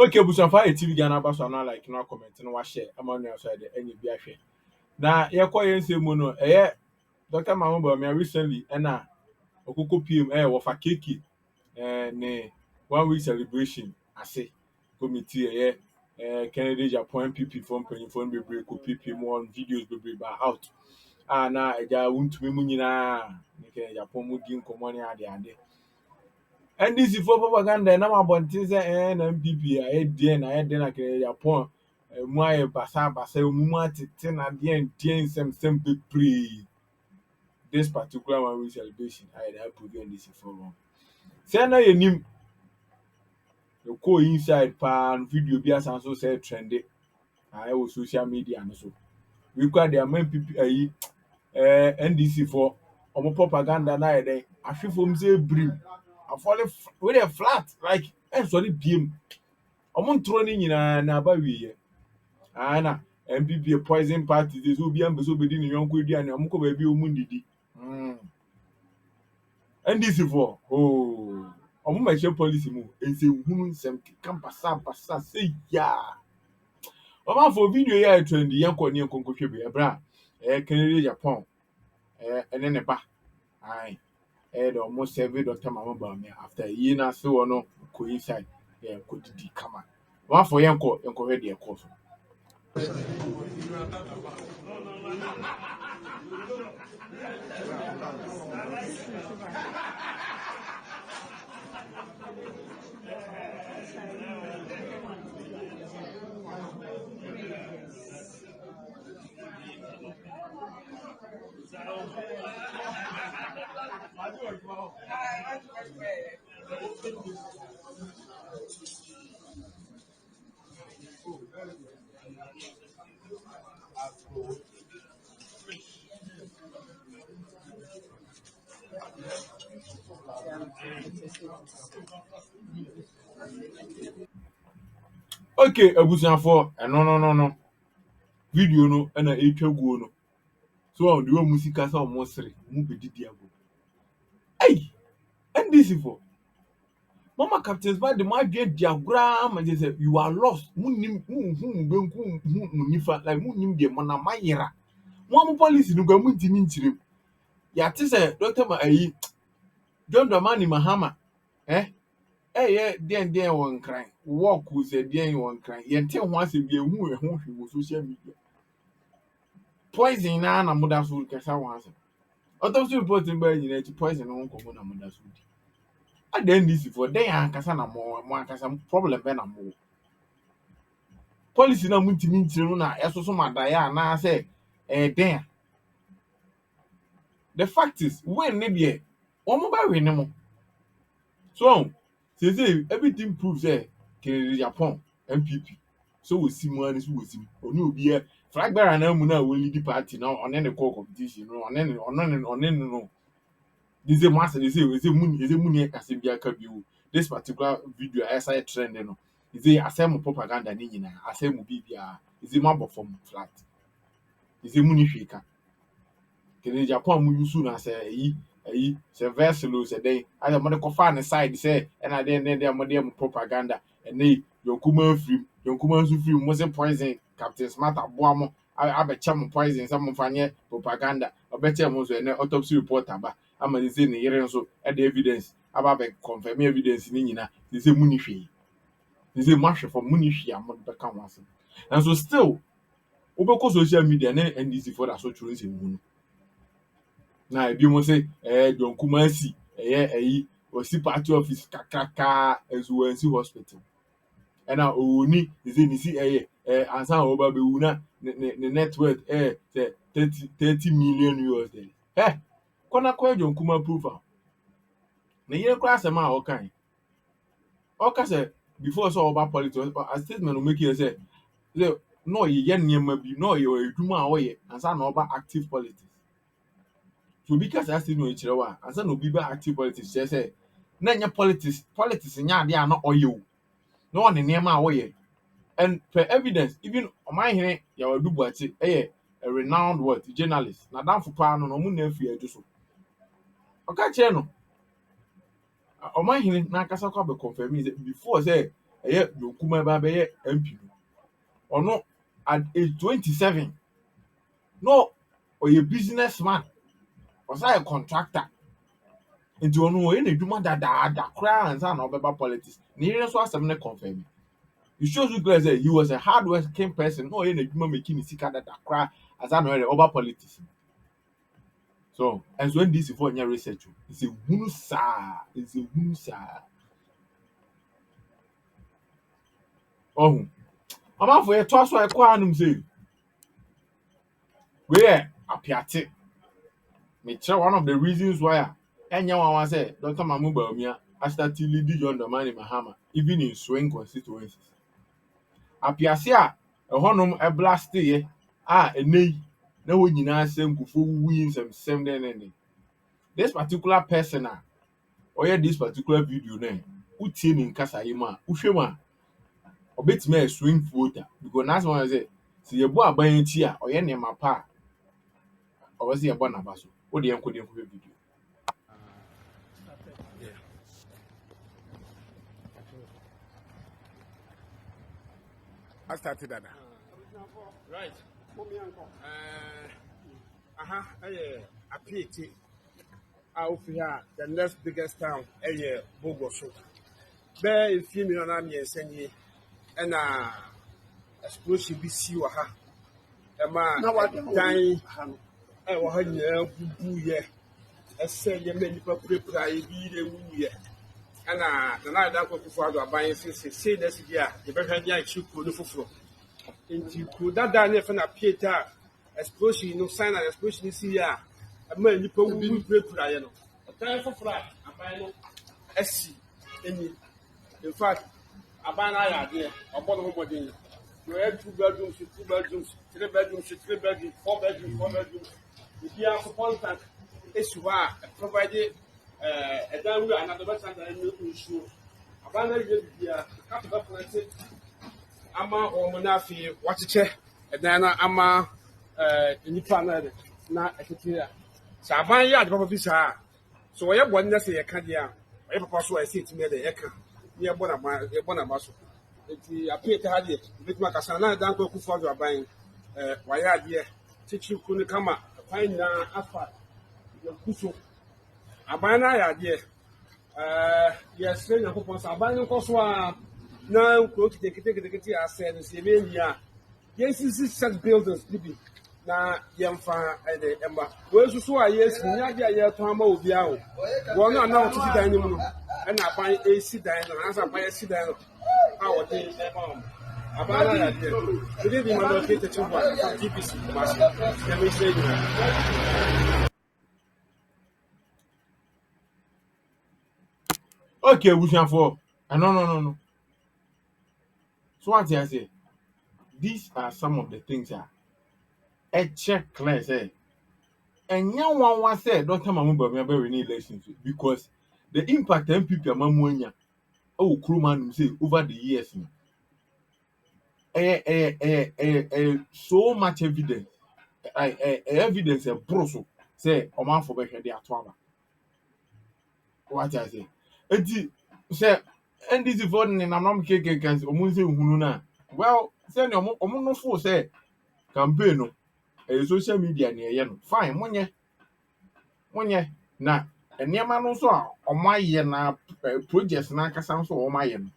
Okay, busan fa TV Ghana ba so na like no comment no wa share ama no so de enye bi ahwe. Na ye ko ye nsem mu no Dr. Bawumia recently na okoko PM wo fa keke ne 1 week celebration ase committee Kennedy Japan PP from penny phone bebre ko PP mo on videos bebre ba out. Na eja wuntumi mu nyina ne Kennedy Japan mu di nkomo ne ade. NDC for propaganda na mabontin say na MPP na na Kennedy Japan mu aye basa mu atete na de nsem bebre. This particular 1 week celebration, I had put NDC for long. Say na ye nim the co inside pan video be as so say trendy. I was social media and so. We got their main people NDC for propaganda na dey. I feel from say brim. I fall with a flat like sorry BM. Throw ni nyina na ba wi na MPP poison party this will be am so be ni yonko aduane omo ko ba bi omu ndidi. NDC for omo ma share policy mu ense hunu nsem keka basa say ya omo for video ya trend yanko ne nkonko hwe be ebra Kennedy Japan ene ne ba ai do almost serve Dr. Bawumia after yi na se wono ko inside ko didi kama one for yanko hwe de course. Okay, abusuafo no video no na etwaguo no so on the musika sa omo sere mu bedidi ago hey NDC for mama Captain.Smart the my diagram and say you are lost munim benku munifa like munim de mana mayera mo police no gwa muntimi nchirem ya te say Dr. John Dramani Mahama den won kran work who say den won kran yente ho ase bi ehu hwe social media poison na muda so kesa ho ase autopsy report mba nyina ti poison no nkomo na muda so di adan this for den ankasa na mo ankasa problem be na mo policy na muntimi ntire no na esoso madaya na say den the fact is when ne de omo ba we ne mo so say everything proves Kennedy Japan MPP so we see money so we see oni obi flag bearer na mu na we lead party na on any call competition no no this master they say muni ase bia ka biu this particular video I say trend no is asem propaganda ni nyina asem bibia is mabo from flat is muni hweka Kennedy Japan mu yusu na say se verselo se dey ada mo de kofa ne side say na dey mo de propaganda and yonkuma free yonkuma nso free mo se poison Captain.Smart aboa mo abecha mo poison some mo fanye propaganda obecha mo so na autopsy report aba ama dey say ne yere nso e dey evidence aba be confirm evidence ni nyina dey say muni hwe dey say mahwe for muni hwe am be ka ho asem and so still obeko social media na NDC for that so true nse mu na ebi mo say John Kumasi osi party office kakaka ezuwansi hospital na oni say ni si ansa oba be wuna ne net worth say 30 million US. Kona kwa John Kuma proof na yere kwa asema o kan o ka say before so oba politics a statement o make you say no ye nyema bi no ye edwuma a wo ye ansa na oba active politics. So because I still know each other, and some be active politics, just say, Nanya politics nya they are not oil. No one in near my way. And for evidence, even on my hearing, you will do what a renowned word journalist. Now down for pan no moon fear just so. Okay, channel. On my hearing, Nakasa be confirm me before say ɛyɛ dokuma ba bɛyɛ MP no ɔno at age 27 no ɔyɛ businessman ɔsan yɛ contractor nti ɔno ɔyɛ n'adwuma dadaada koraa ansa na ɔbɛba politics ne yere nso asɛm ne confirm it shows you clear say he was a hard working person na ɔyɛ n'adwuma making ne sika dada koraa ansa na ɔyɛ ɔba politics so ɛnso NDC fo nyɛ research o nsɛhunu saa ɔho ɔmanfo yɛ toa so a ɛkɔ anum sɛ wei yɛ apiate mekyerɛ one of the reasons why a ɛnyɛ wawa sɛ Dr. Mamu Bawumia asitati lead John Dramani Mahama even in swing constituencies apiase a ɛhɔnom ɛblast yɛ a ɛnɛ yi na wɔn nyinaa sɛ nkufo wuyi nsɛmsɛm dɛnɛdɛn this particular person a ɔyɛ this particular video na wotie ne nkasa yi mu a wohwɛ mu a ɔbɛtumi ayɛ swing voter because n'asɛm wɔn sɛ sɛ yɛbɔ aban akyi a ɔyɛ nneɛma pa a ɔwɔ sɛ yɛbɔ n'aba so wode yɛn nkɔ de nkɔhwɛ video. I started that. Right. I PAT. Out here, the next biggest town, Bogoso. There, if you know, I'm send you, and explosion be see what ha. A man, dying, I will have you, I said, you many people prepare, you and the night that was before I buy say this year, the better than you could for. Into could that done if an appear explosion, no sign of explosion this year. A man you will be prepare. A time for flat, a final SC. In fact, a ban idea, a bottom of body. You have 2 bedrooms, 2 bedrooms, 3 bedrooms, 3 bedrooms, 4 bedrooms, 4 bedrooms. If you have a contact, it's provided. Dan we another person that you show. Abana you a capital planted. Ama or Monafi, watch a chair, and then ama nipa na ekitiya. So aban ya de papa sa. So we have one that say can dia. We papa so I say to me the eka. We are born maso. Enti appear to have it. Bit makasa na dan ko kufa do aban waya de teach kunu kama find na afa. Yo kuso abana ya de yes na ko so abana ko so a na ko kete asɛ no sɛ be nia yes is such buildings bibi na yɛmfa ɛde ɛmba we so a yes nya de ayɛ to ama obi a wo wɔn na wo titi dan nim no ɛna aban AC dan no ansa aban AC dan no a wɔde ɛba abana ya de we dey man located to one from GPC Kumasi let me say you. Okay, Bushanfo. No. So what I say? These are some of the things that a check clear say. And young one said, Dr. Mamu Bawumia be winning elections because the impact MPP Amamuanya Krumah say over the years. So much evidence. Evidence a broso say Oman for better their twaba. What I say? Eti say NDC for the nam keke kan omun say hunu na well say no omun no fo say campaign no social media na ye no fine monye na enema no so a omaye na projects na kasa so omaye no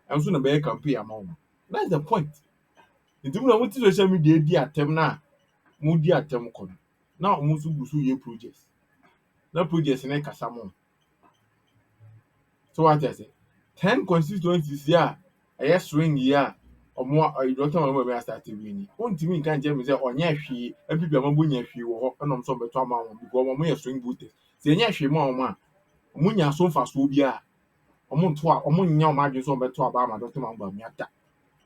enso na be campaign ama. That's the point. Nti mo na social media di atem na mo di atem ko na omun so gusu ye projects na projects na kasa mo. So what I say? 10 constituencies here. I swing here. Or more, I don't know where I started winning. One to me can't tell me say, oh, yeah, she, and people are moving she or on some better amount because when swing booted. Say, yeah, she more man. Munya so fast will be a montois, or munya margin so better about my Dr. Mambamiata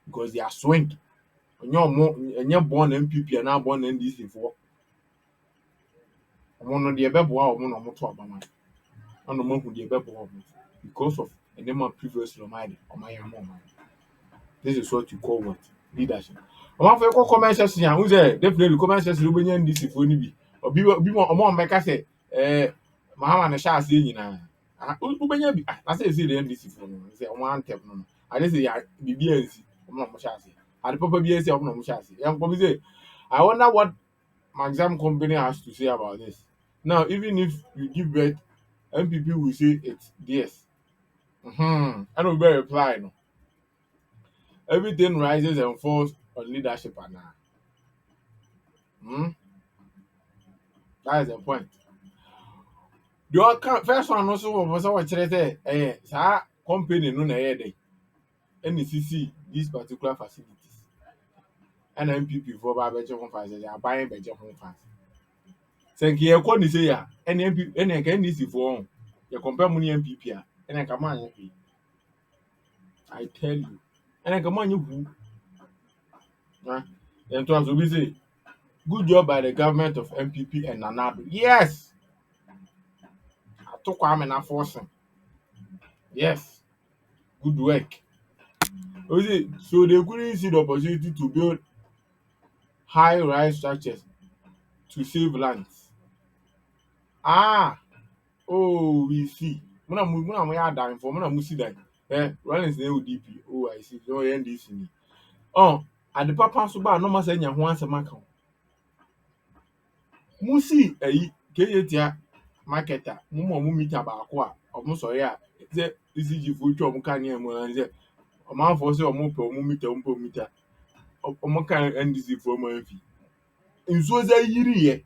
because they are swing. And you're more, and you're born MPP and now born NDC for one of the above or one or more to about my. And the monk would be above because of a name of previous reminded on my mom. This is what you call what? Leadership. One for your comment section, who's there? Definitely comment section will be in this if only be. Or be more make I say, Mahama and Shah saying, I say, the NDC for me. Say, one tap. I just say yeah, BBNC. I'm not much as I the proper BNC. I'm not much as young probably say. I wonder what my exam company has to say about this. Now, even if you give birth, MPP will say it's yes. And we will reply no. Everything rises and falls on leadership and now. Hmm? That is the point. The first one also was what say sa company no na dey. NDC these particular facilities. And MPP for ba beje ho fast, they are buying beje ho fast. Sɛ nka yɛkɔ ne sei a ɛne nka NDC foɔ ho yɛ compare mu ne MPP a ɛne nka mo anyɛ hwee. I tell you. And nka mo anyɛ hu. Then to us obi say good job by the government of MPP and Nanado. Yes. Atoko amena forcing. Yes. Good work. You see, so they couldn't see the opportunity to build high-rise structures to save lands. Ah, oh, we see. Muna ya dying for muna musi die. Rollins na UDP. Oh, I see. No NDC ni. Oh, and the papa so ba no ma say nya ho asem aka. Musi keyetia marketer. Mu meter ba ko a. Omo so ya. Say ECG fo twa omo kan ya mu an say. Omo afo say omo pe omo meter. Omo kan NDC fo mo afi. Nsuo za yiri ye.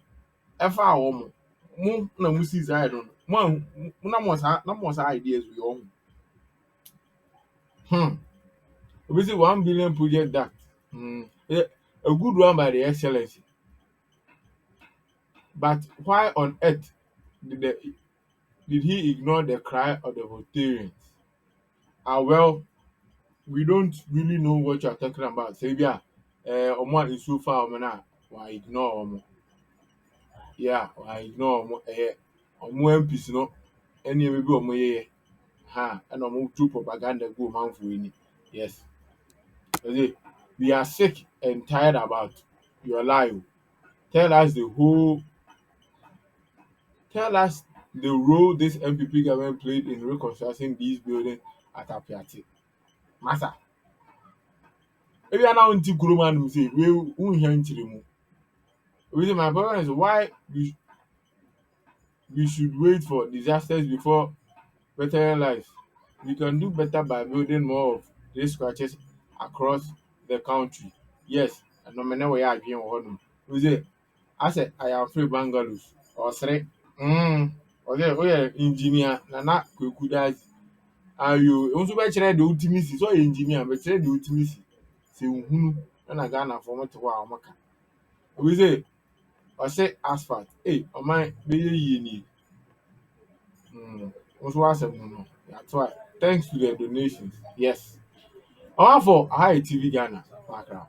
Efa awo mo. Mu na musi side no. Mu na mo sa ideas we own. We say 1 billion project that. Yeah, a good one by the excellency. But why on earth did did he ignore the cry of the Rotarians? Well, we don't really know what you are talking about. Say yeah, omo is so far omo why ignore omo. Yeah, why ignore omo omo MPs no any maybe omo ye and omo true propaganda go man for any. Yes. Okay. We are sick and tired about your lie. Tell us the whole Tell us the role this MPP government played in reconstructing these buildings at Apiati. Masa, maybe I now nti kuroma no say we unhia nkyere mu. We say my problem is why we should wait for disasters before bettering lives. We can do better by building more of these scratches across the country. Yes, and no matter where I adwene wɔ hɔ. We say I said I am free bungalows or three. Ɔsɛ oyɛ engineer Nana Kweku Dazi. Ayo, nso bɛkyerɛ deɛ wotumi si. Sɛ ɔyɛ engineer bɛkyerɛ deɛ wotumi si. Sɛ nhunu ɛna Ghanafoɔ mo te hɔ a wɔka. Obi sɛ ɔsɛ asphalt. Ɔman bɛyɛ yie nie. Nso asɛm no no. That's why. Thanks to the donations. Yes. Ɔmanfoɔ aha yɛ TV Ghana. Makra.